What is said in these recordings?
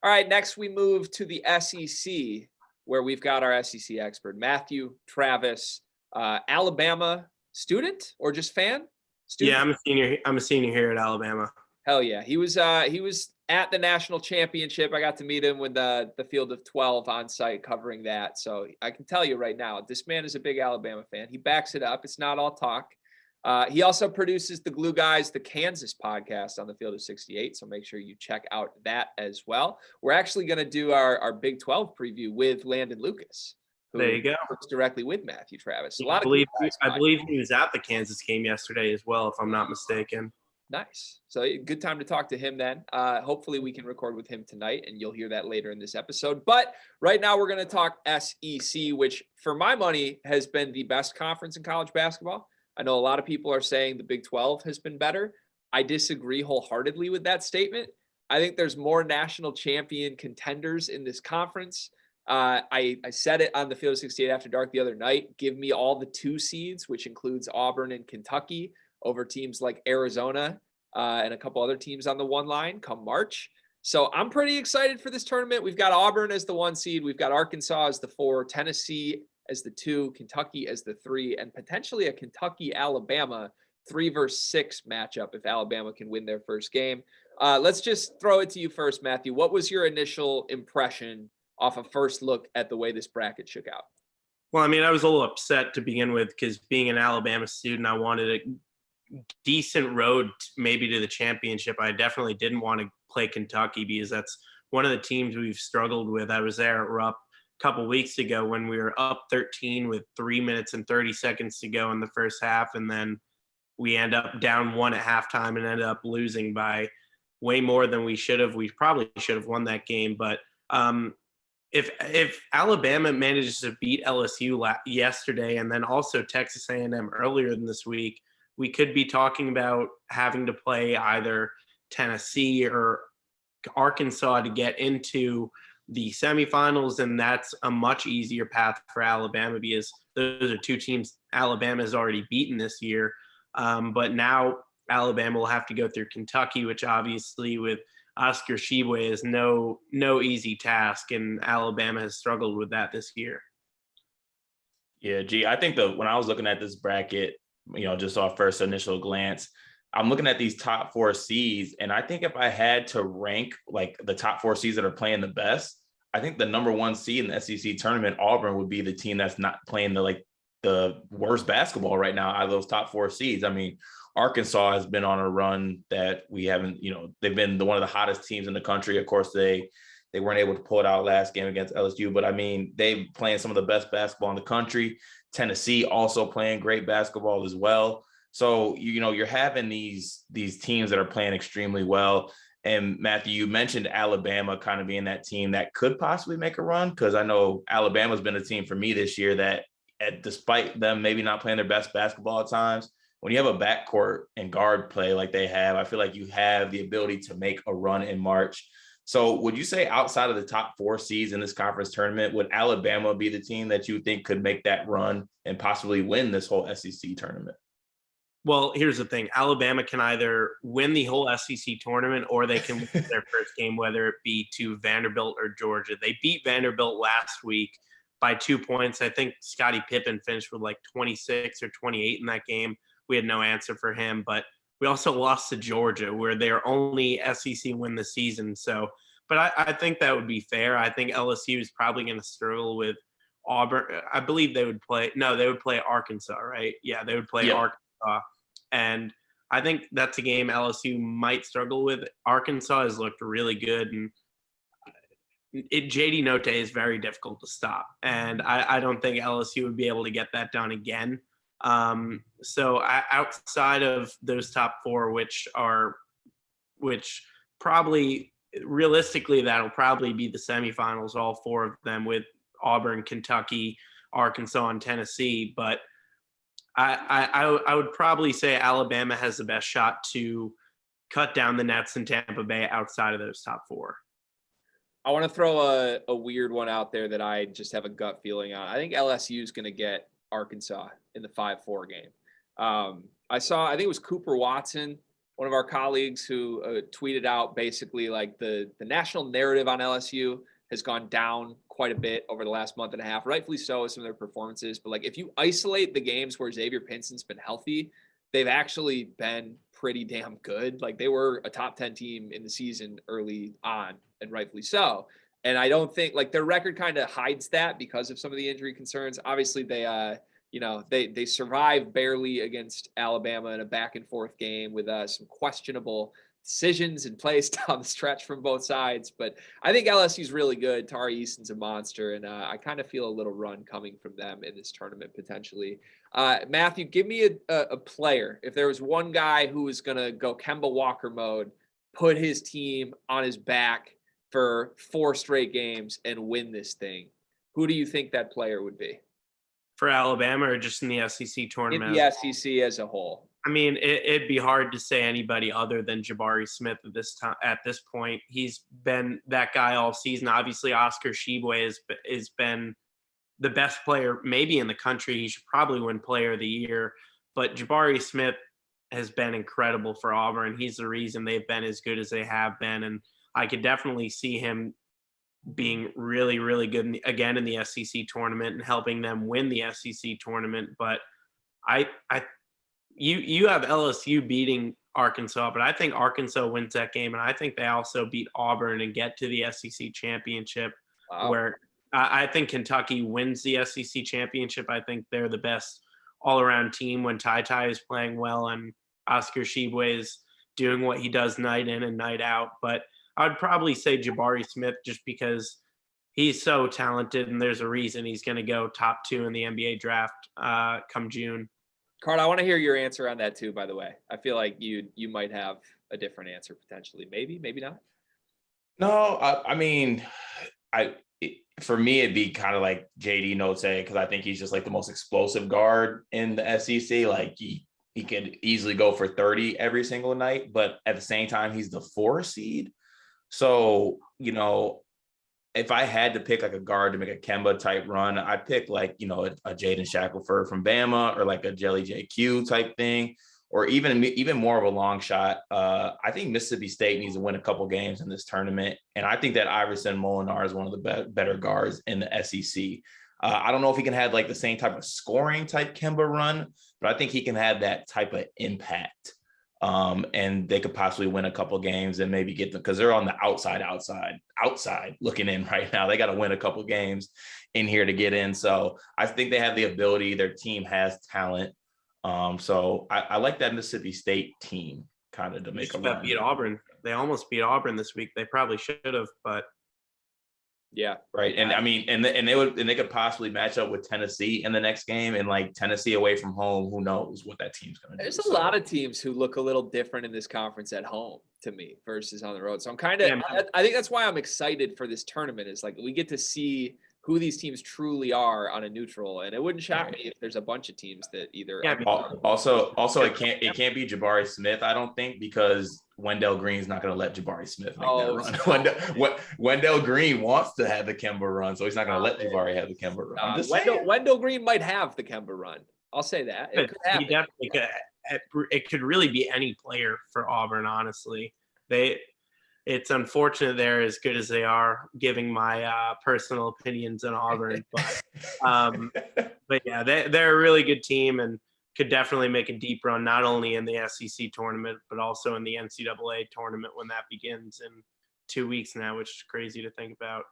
All right, next we move to the SEC, where we've got our SEC expert, Matthew Travis, Alabama student or just fan? Student? Yeah, I'm a senior here at Alabama. Hell yeah. He was at the national championship. I got to meet him with the field of 12 on site covering that. So I can tell you right now, this man is a big Alabama fan. He backs it up. It's not all talk. He also produces the Glue Guys, the Kansas podcast on the field of 68. So make sure you check out that as well. We're actually going to do our Big 12 preview with Landon Lucas, who There you go. works directly with Matthew Travis. I believe he was at the Kansas game yesterday as well, if I'm not mistaken. Nice. So good time to talk to him then. Hopefully we can record with him tonight, and you'll hear that later in this episode. But right now we're going to talk SEC, which for my money has been the best conference in college basketball. I know a lot of people are saying the Big 12 has been better. I disagree wholeheartedly with that statement. I think there's more national champion contenders in this conference. I said it on the Field of 68 After Dark the other night. Give me all the 2 seeds, which includes Auburn and Kentucky, over teams like Arizona and a couple other teams on the 1 line come March. So I'm pretty excited for this tournament. We've got Auburn as the 1 seed. We've got Arkansas as the 4, Tennessee as the 2, Kentucky as the 3, and potentially a Kentucky-Alabama 3 versus 6 matchup if Alabama can win their first game. Let's just throw it to you first, Matthew. What was your initial impression off a first look at the way this bracket shook out? Well, I mean, I was a little upset to begin with because being an Alabama student, I wanted a decent road maybe to the championship. I definitely didn't want to play Kentucky because that's one of the teams we've struggled with. I was there at Rupp a couple weeks ago when we were up 13 with 3 minutes and 30 seconds to go in the first half, and then we end up down 1 at halftime and ended up losing by way more than we should have. We probably should have won that game, but if Alabama manages to beat LSU yesterday and then also Texas A&M earlier in this week, we could be talking about having to play either Tennessee or Arkansas to get into the semifinals, and that's a much easier path for Alabama because those are 2 teams Alabama has already beaten this year. But now Alabama will have to go through Kentucky, which obviously with Oscar Tshiebwe is no easy task, and Alabama has struggled with that this year. Yeah, I think when I was looking at this bracket, just off first initial glance, I'm looking at these top 4 seeds, and I think if I had to rank like the top 4 seeds that are playing the best, I think the number 1 seed in the SEC tournament, Auburn, would be the team that's not playing the worst basketball right now out of those top 4 seeds. I mean, Arkansas has been on a run that we haven't, they've been one of the hottest teams in the country. Of course, they weren't able to pull it out last game against LSU, but I mean, they playing some of the best basketball in the country. Tennessee also playing great basketball as well. So, you're having these teams that are playing extremely well. And Matthew, you mentioned Alabama kind of being that team that could possibly make a run, because I know Alabama's been a team for me this year that, despite them maybe not playing their best basketball at times, when you have a backcourt and guard play like they have, I feel like you have the ability to make a run in March. So would you say outside of the top 4 seeds in this conference tournament, would Alabama be the team that you think could make that run and possibly win this whole SEC tournament? Well, here's the thing. Alabama can either win the whole SEC tournament or they can win their first game, whether it be to Vanderbilt or Georgia. They beat Vanderbilt last week by 2 points. I think Scottie Pippen finished with like 26 or 28 in that game. We had no answer for him, but we also lost to Georgia, where their only SEC win this season. So, but I think that would be fair. I think LSU is probably going to struggle with Auburn. I believe they would play Arkansas, right? Yeah, they would play Arkansas. And I think that's a game LSU might struggle with. Arkansas has looked really good, and JD Note is very difficult to stop. And I don't think LSU would be able to get that done again. So outside of those top 4, which probably realistically, that'll probably be the semifinals, all 4 of them, with Auburn, Kentucky, Arkansas, and Tennessee. But I would probably say Alabama has the best shot to cut down the nets in Tampa Bay outside of those top 4. I want to throw a weird one out there that I just have a gut feeling on. I think LSU is going to get Arkansas in the 5-4 game. I think it was Cooper Watson one of our colleagues who tweeted out basically like the national narrative on LSU has gone down quite a bit over the last month and a half, rightfully so with some of their performances. But like if you isolate the games where Xavier Pinson's been healthy, they've actually been pretty damn good. Like they were a top 10 team in the season early on, and rightfully so. And I don't think like their record kind of hides that because of some of the injury concerns. Obviously, they survived barely against Alabama in a back and forth game with some questionable decisions and plays down the stretch from both sides. But I think LSU's really good. Tari Easton's a monster, and I kind of feel a little run coming from them in this tournament potentially. Matthew, give me a player. If there was one guy who was going to go Kemba Walker mode, put his team on his back for 4 straight games and win this thing, who do you think that player would be? For Alabama or just in the SEC tournament? In the SEC as a whole. I mean, it'd be hard to say anybody other than Jabari Smith at this point. He's been that guy all season. Obviously, Oscar Tshiebwe has been the best player maybe in the country. He should probably win Player of the Year. But Jabari Smith has been incredible for Auburn. He's the reason they've been as good as they have been. And I could definitely see him being really, really good again in the SEC tournament and helping them win the SEC tournament. But you have LSU beating Arkansas, but I think Arkansas wins that game, and I think they also beat Auburn and get to the SEC championship. Wow. Where I think Kentucky wins the SEC championship. I think they're the best all-around team when Ty is playing well and Oscar Tshiebwe is doing what he does night in and night out. But I'd probably say Jabari Smith just because he's so talented, and there's a reason he's going to go top 2 in the NBA draft come June. Carl, I want to hear your answer on that too, by the way. I feel like you might have a different answer potentially. Maybe not. No, I mean, for me, it'd be kind of like JD Note, because I think he's just like the most explosive guard in the SEC. Like he could easily go for 30 every single night, but at the same time, he's the 4 seed. So, if I had to pick like a guard to make a Kemba type run, I'd pick like, a Jaden Shackelford from Bama or like a Jelly JQ type thing, or even more of a long shot. I think Mississippi State needs to win a couple games in this tournament. And I think that Iverson Molinar is one of the better guards in the SEC. I don't know if he can have like the same type of scoring type Kemba run, but I think he can have that type of impact. And they could possibly win a couple games and maybe get them, because they're on the outside looking in right now. They got to win a couple games in here to get in. So I think they have the ability. Their team has talent. So I like that Mississippi State team kind of to make a run. Beat Auburn. They almost beat Auburn this week. They probably should have, but yeah, right. And I mean, and they could possibly match up with Tennessee in the next game, and like Tennessee away from home, who knows what that team's going to do. There's a lot of teams who look a little different in this conference at home to me versus on the road. So I'm kind of, I think that's why I'm excited for this tournament, is like we get to see who these teams truly are on a neutral. And it wouldn't shock me if there's a bunch of teams that either. Yeah, also it can't be Jabari Smith, I don't think, because Wendell Green's not going to let Jabari Smith make that run. Wendell Green wants to have the Kemba run, so he's not going to let Jabari have the Kemba run. Wendell Green might have the Kemba run. I'll say that. It could happen. He definitely could. It could really be any player for Auburn, honestly. It's unfortunate they're as good as they are, giving my personal opinions on Auburn. But yeah, they're a really good team and could definitely make a deep run, not only in the SEC tournament, but also in the NCAA tournament when that begins in 2 weeks now, which is crazy to think about.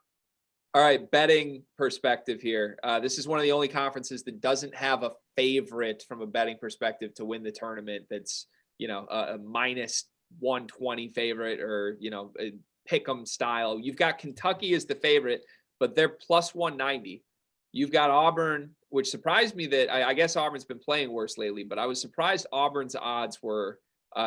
All right, betting perspective here. This is one of the only conferences that doesn't have a favorite from a betting perspective to win the tournament. That's, a minus 120 favorite or, a pick 'em style. You've got Kentucky as the favorite, but they're plus 190. You've got Auburn, which surprised me that I guess Auburn's been playing worse lately, but I was surprised Auburn's odds were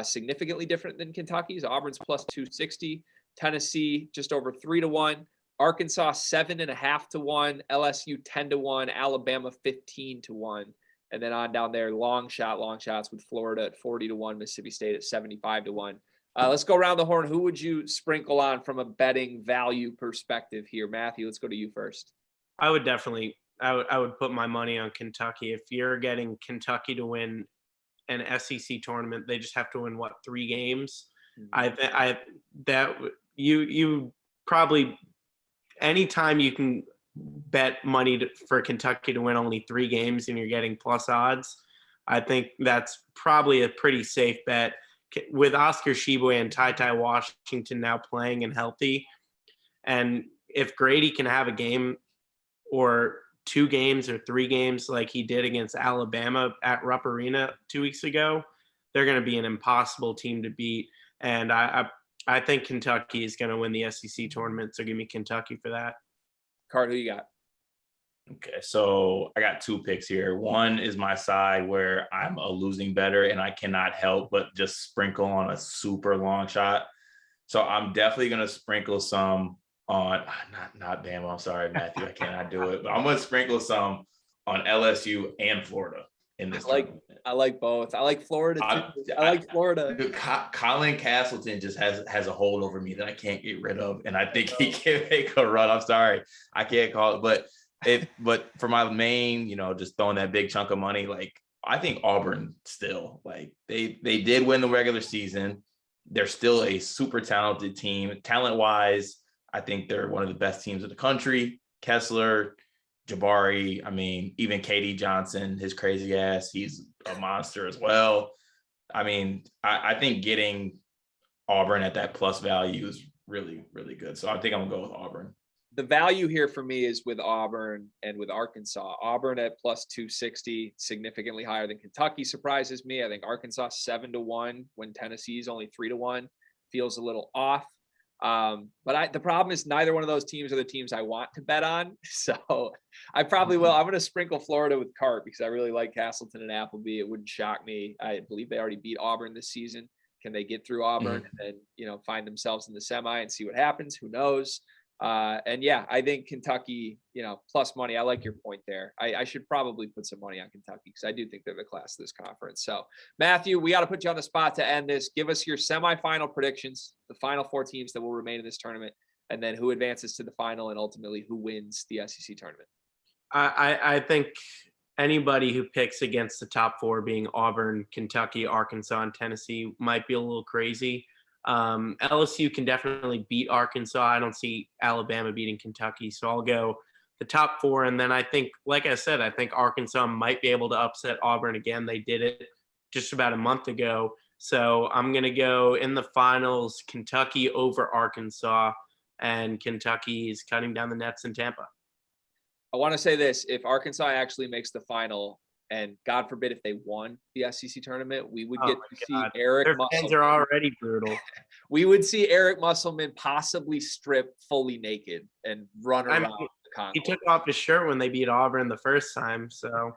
significantly different than Kentucky's. Auburn's plus 260, Tennessee just over 3-1, Arkansas 7.5 to 1, LSU 10 to 1, Alabama 15 to 1. And then on down there, long shots with Florida at 40 to 1, Mississippi State at 75 to 1. Let's go around the horn. Who would you sprinkle on from a betting value perspective here? Matthew, let's go to you first. I would put my money on Kentucky. If you're getting Kentucky to win an SEC tournament. They just have to win 3 games. Mhm. You probably, anytime you can bet money for Kentucky to win only 3 games and you're getting plus odds, I think that's probably a pretty safe bet. With Oscar Tshiebwe and Ty Washington now playing and healthy, and if Grady can have a game or 2 games or 3 games like he did against Alabama at Rupp Arena 2 weeks ago, they're going to be an impossible team to beat. And I think Kentucky is going to win the SEC tournament. So give me Kentucky for that. Card, who you got? Okay, so I got 2 picks here. One is my side where I'm a losing bettor and I cannot help but just sprinkle on a super long shot. So I'm definitely going to sprinkle some on not Bama. I'm sorry, Matthew, I cannot do it. But I'm going to sprinkle some on LSU and Florida in this tournament. I like both. I like Florida too. I like Florida. Colin Castleton just has a hold over me that I can't get rid of, and I think he can make a run. I'm sorry, I can't call it, but for my main, just throwing that big chunk of money, like I think Auburn still, like they did win the regular season. They're still a super talented team. Talent wise, I think they're one of the best teams in the country. Kessler, Jabari, I mean, even KD Johnson, his crazy ass, he's a monster as well. I mean, I think getting Auburn at that plus value is really, really good. So I think I'm going to go with Auburn. The value here for me is with Auburn and with Arkansas. Auburn at plus 260, significantly higher than Kentucky, surprises me. I think Arkansas 7-1 when Tennessee's only 3-1 feels a little off. But the problem is neither one of those teams are the teams I want to bet on. So I probably will. I'm going to sprinkle Florida with Cart because I really like Castleton and Appleby. It wouldn't shock me. I believe they already beat Auburn this season. Can they get through Auburn and then, find themselves in the semi and see what happens? Who knows? And yeah, I think Kentucky, plus money. I like your point there. I should probably put some money on Kentucky because I do think they're the class of this conference. So Matthew, we got to put you on the spot to end this. Give us your semifinal predictions, the final 4 teams that will remain in this tournament, and then who advances to the final and ultimately who wins the SEC tournament. I think anybody who picks against the top 4 being Auburn, Kentucky, Arkansas, and Tennessee might be a little crazy. LSU can definitely beat Arkansas. I don't see Alabama beating Kentucky. So I'll go the top 4. And then I think, like I said, I think Arkansas might be able to upset Auburn again. They did it just about a month ago. So I'm going to go in the finals, Kentucky over Arkansas, and Kentucky is cutting down the nets in Tampa. I want to say this. If Arkansas actually makes the final, and God forbid if they won the SEC tournament, we would get to see Eric Musselman. Their fans are already brutal. We would see Eric Musselman possibly strip fully naked and run around the concourse. He took off his shirt when they beat Auburn the first time, so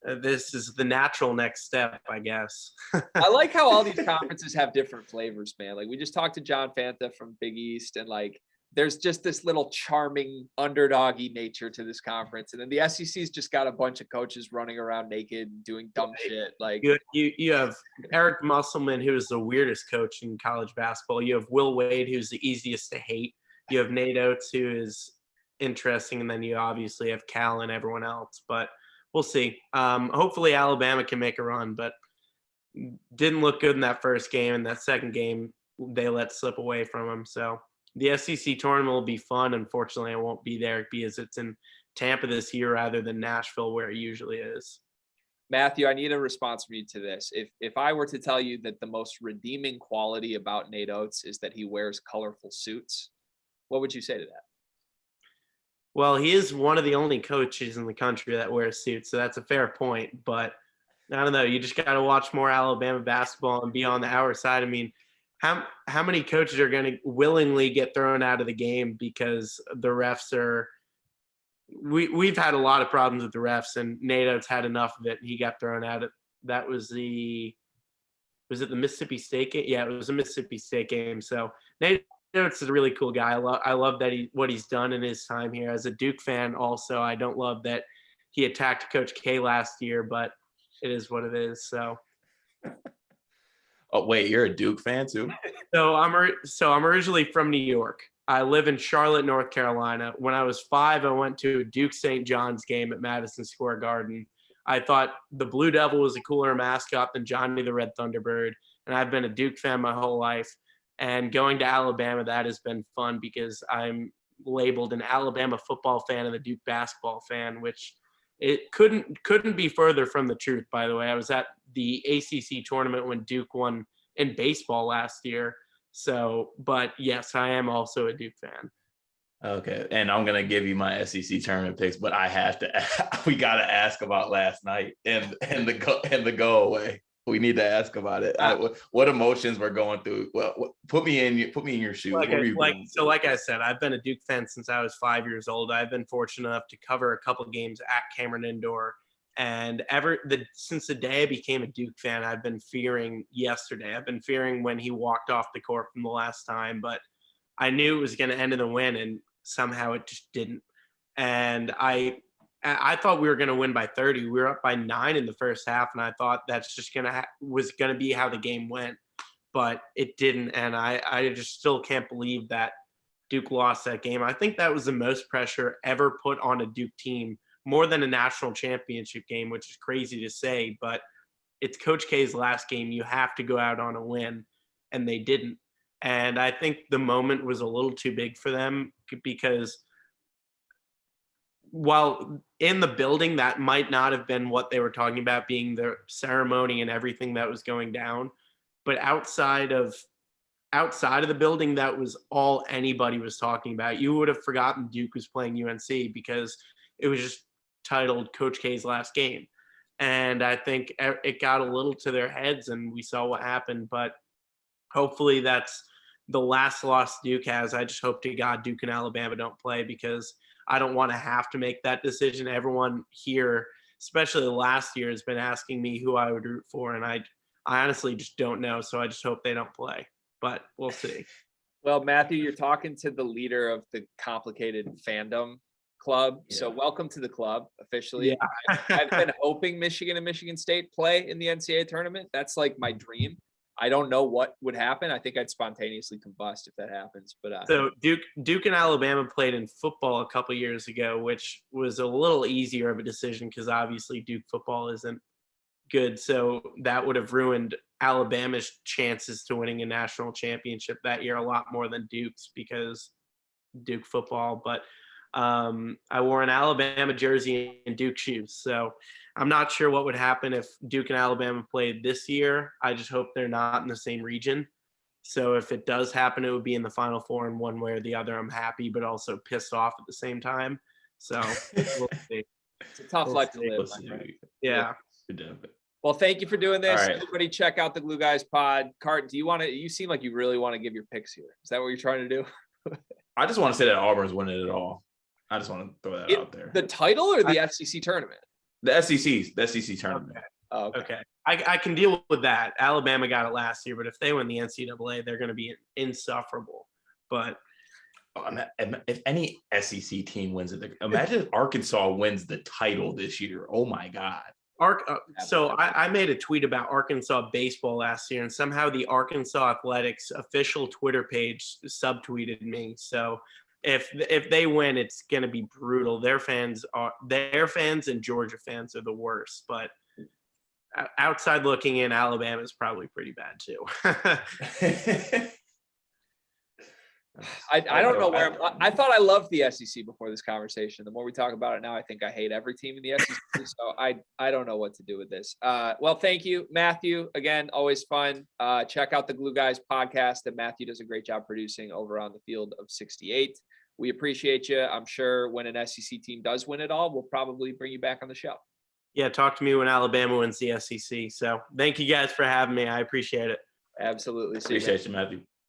this is the natural next step, I guess. I like how all these conferences have different flavors, man. Like we just talked to John Fanta from Big East, and like there's just this little charming underdoggy nature to this conference. And then the SEC's just got a bunch of coaches running around naked and doing dumb shit. Like you have Eric Musselman, who is the weirdest coach in college basketball. You have Will Wade, who's the easiest to hate. You have Nate Oates, who is interesting. And then you obviously have Cal and everyone else. But we'll see. Hopefully Alabama can make a run, but didn't look good in that first game. And that second game, they let slip away from them. So the SEC tournament will be fun. Unfortunately, I won't be there because it's in Tampa this year rather than Nashville where it usually is. Matthew, I need a response from you to this. If I were to tell you that the most redeeming quality about Nate Oates is that he wears colorful suits, what would you say to that? Well, he is one of the only coaches in the country that wears suits, so that's a fair point. But I don't know. You just got to watch more Alabama basketball and be on the our side. I mean, how many coaches are going to willingly get thrown out of the game because the refs are we've had a lot of problems with the refs, and Nate Oates had enough of it. He got thrown out. That was it the Mississippi State game? Yeah, it was a Mississippi State game. So Nate Oates is a really cool guy. I love that what he's done in his time here. As a Duke fan also, I don't love that he attacked Coach K last year, but it is what it is. So Oh, wait, you're a Duke fan too? So I'm originally from New York. I live in Charlotte, North Carolina. When I was 5, I went to a Duke St. John's game at Madison Square Garden. I thought the Blue Devil was a cooler mascot than Johnny the Red Thunderbird. And I've been a Duke fan my whole life. And going to Alabama, that has been fun because I'm labeled an Alabama football fan and a Duke basketball fan, which it couldn't be further from the truth, by the way. I was at the ACC tournament when Duke won in baseball last year. So, but yes, I am also a Duke fan. Okay, and I'm gonna give you my SEC tournament picks, but I have to. We got to ask about last night and the go away. We need to ask about it. What emotions we're going through? Well, put me in your shoes. Like I said, I've been a Duke fan since I was 5 years old. I've been fortunate enough to cover a couple games at Cameron Indoor, and since the day I became a Duke fan, I've been fearing yesterday. I've been fearing when he walked off the court from the last time, but I knew it was going to end in a win, and somehow it just didn't. And I thought we were going to win by 30. We were up by 9 in the first half, and I thought that's just was going to be how the game went, but it didn't. And I just still can't believe that Duke lost that game. I think that was the most pressure ever put on a Duke team, more than a national championship game, which is crazy to say, but it's Coach K's last game. You have to go out on a win, and they didn't. And I think the moment was a little too big for them because while in the building, that might not have been what they were talking about being the ceremony and everything that was going down. But outside of the building, that was all anybody was talking about. You would have forgotten Duke was playing UNC because it was just titled Coach K's last game. And I think it got a little to their heads and we saw what happened. But hopefully that's the last loss Duke has. I just hope to God Duke and Alabama don't play because I don't want to have to make that decision. Everyone here, especially last year, has been asking me who I would root for, and I honestly just don't know. So I just hope they don't play, but we'll see. Well, Matthew, you're talking to the leader of the complicated fandom club. Yeah. So welcome to the club officially. Yeah. I've been hoping Michigan and Michigan State play in the NCAA tournament. That's like my dream. I don't know what would happen. I think I'd spontaneously combust if that happens. But so Duke and Alabama played in football a couple years ago, which was a little easier of a decision because obviously Duke football isn't good. So that would have ruined Alabama's chances to winning a national championship that year a lot more than Duke's because Duke football. But I wore an Alabama jersey and Duke shoes. So I'm not sure what would happen if Duke and Alabama played this year. I just hope they're not in the same region. So if it does happen, it would be in the Final Four in one way or the other. I'm happy, but also pissed off at the same time. So we'll see. It's a tough life to live. Yeah. Well, thank you for doing this. Right. Everybody check out the Glue Guys pod. Cart, you seem like you really want to give your picks here. Is that what you're trying to do? I just want to say that Auburn's winning it all. I just want to throw that out there. The title or the SEC tournament? The SEC tournament. Okay. Oh, okay. I can deal with that. Alabama got it last year, but if they win the NCAA, they're going to be insufferable. But if any SEC team wins it, imagine if Arkansas wins the title this year. Oh my God. So I made a tweet about Arkansas baseball last year, and somehow the Arkansas Athletics official Twitter page subtweeted me. So if they win, it's going to be brutal. Their fans and Georgia fans are the worst. But outside looking in, Alabama is probably pretty bad too. I don't know where I thought I loved the SEC before this conversation. The more we talk about it now, I think I hate every team in the SEC. So I don't know what to do with this. Well, thank you, Matthew. Again, always fun. Check out the Glue Guys podcast that Matthew does a great job producing over on the Field of 68. We appreciate you. I'm sure when an SEC team does win it all, we'll probably bring you back on the show. Yeah, talk to me when Alabama wins the SEC. So thank you guys for having me. I appreciate it. Absolutely. Appreciate you, Matthew.